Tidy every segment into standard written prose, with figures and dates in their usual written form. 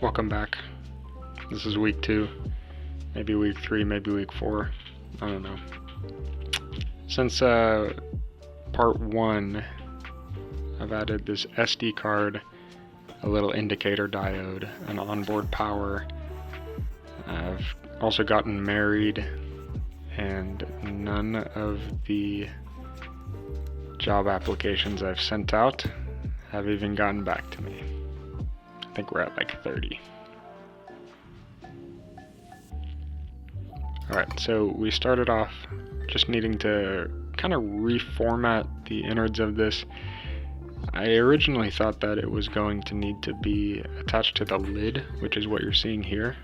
Welcome back. This is week 2, maybe week 3, maybe week 4. I don't know. Since part 1, I've added this SD card, a little indicator diode, an onboard power. I've also gotten married, and none of the job applications I've sent out have even gotten back to me. I think we're at like 30. Alright, so we started off just needing to kind of reformat the innards of this. I originally thought that it was going to need to be attached to the lid, which is what you're seeing here.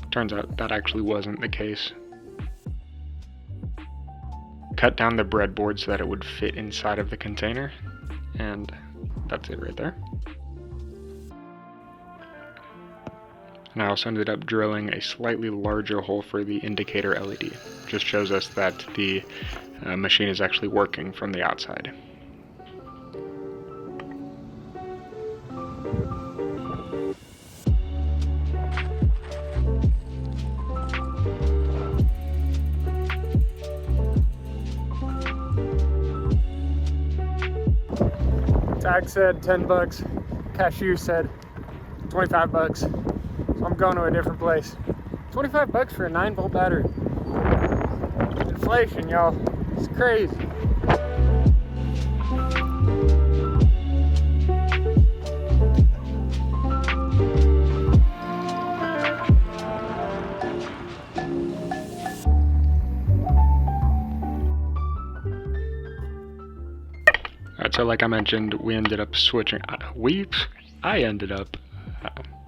Turns out that actually wasn't the case. Cut down the breadboard so that it would fit inside of the container, and that's it right there. And I also ended up drilling a slightly larger hole for the indicator LED. Just shows us that the machine is actually working from the outside. Tag said 10 bucks, cashier said 25 bucks. So I'm going to a different place. 25 bucks for a 9-volt battery. Inflation, y'all. It's crazy. Alright, so like I mentioned, we ended up switching. I ended up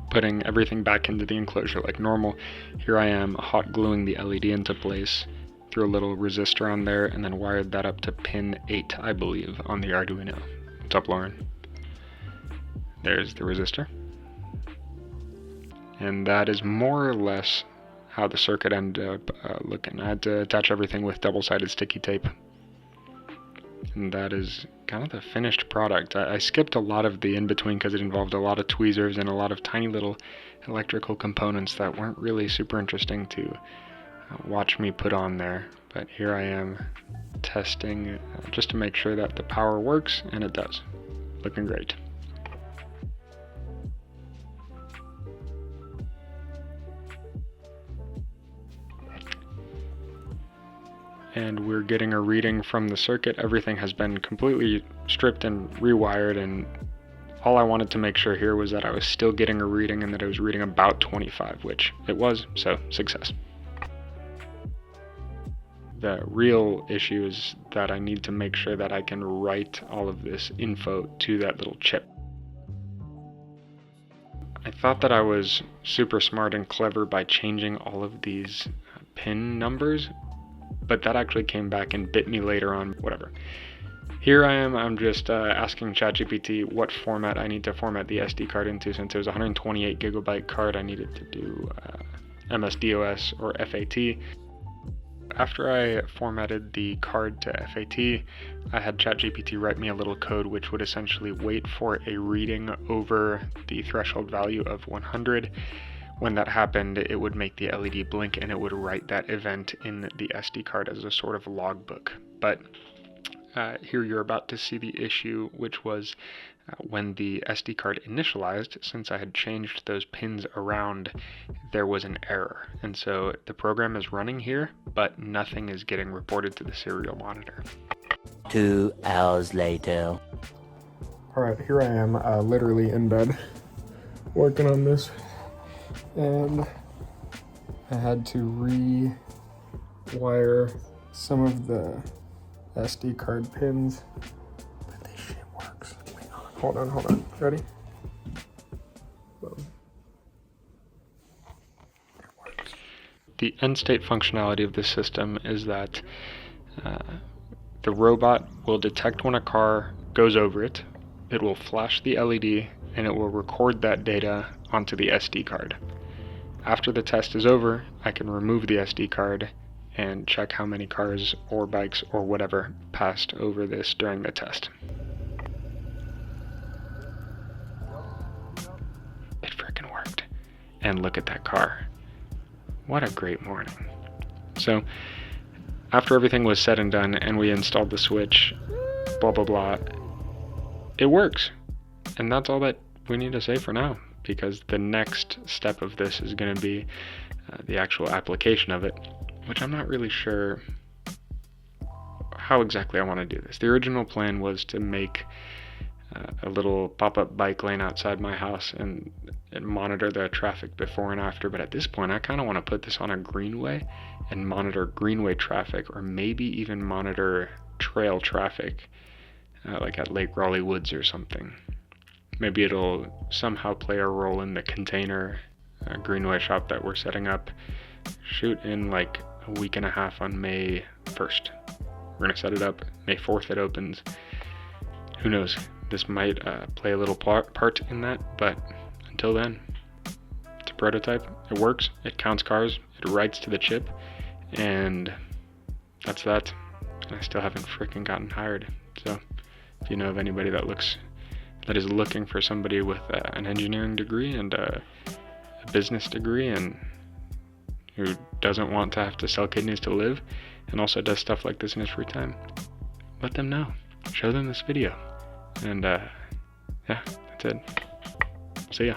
putting everything back into the enclosure like normal. Here I am hot gluing the LED into place, threw a little resistor on there, and then wired that up to pin 8, I believe, on the Arduino. What's up, Lauren? There's the resistor. And that is more or less how the circuit ended up looking. I had to attach everything with double-sided sticky tape. And that is kind of the finished product. I skipped a lot of the in-between because it involved a lot of tweezers and a lot of tiny little electrical components that weren't really super interesting to watch me put on there. But here I am testing just to make sure that the power works, and it does. Looking great. And we're getting a reading from the circuit. Everything has been completely stripped and rewired, and all I wanted to make sure here was that I was still getting a reading and that I was reading about 25, which it was, so success. The real issue is that I need to make sure that I can write all of this info to that little chip. I thought that I was super smart and clever by changing all of these pin numbers, but that actually came back and bit me later on. Whatever. Here I am, I'm just asking ChatGPT what format I need to format the SD card into. Since it was a 128 gigabyte card, I needed to do MS-DOS or FAT. After I formatted the card to FAT, I had ChatGPT write me a little code which would essentially wait for a reading over the threshold value of 100. When that happened, it would make the LED blink and it would write that event in the SD card as a sort of logbook. But here you're about to see the issue, which was when the SD card initialized. Since I had changed those pins around, there was an error. And so the program is running here, but nothing is getting reported to the serial monitor. 2 hours later. Alright, here I am, literally in bed, working on this. And I had to rewire some of the SD card pins. But this shit works. Wait, hold on. Ready? Boom. It works. The end state functionality of this system is that the robot will detect when a car goes over it, it will flash the LED, and it will record that data onto the SD card. After the test is over, I can remove the SD card and check how many cars or bikes or whatever passed over this during the test. It frickin' works. and look at that car. What a great morning. So after everything was said and done and we installed the switch, blah blah blah, it works. And that's all that we need to say for now, because the next step of this is going to be the actual application of it, which I'm not really sure how exactly I want to do this. The original plan was to make a little pop-up bike lane outside my house and monitor the traffic before and after, but at this point I kind of want to put this on a greenway and monitor greenway traffic, or maybe even monitor trail traffic, like at Lake Raleigh Woods or something. Maybe it'll somehow play a role in the container greenway shop that we're setting up. Shoot, in like a week and a half on May 1st. We're going to set it up. May 4th it opens. Who knows? This might play a little part in that, but until then, it's a prototype. It works. It counts cars. It writes to the chip. And that's that. I still haven't freaking gotten hired. So if you know of anybody that is looking for somebody with an engineering degree and a business degree, and who doesn't want to have to sell kidneys to live, and also does stuff like this in his free time, let them know. Show them this video. And yeah, that's it. See ya.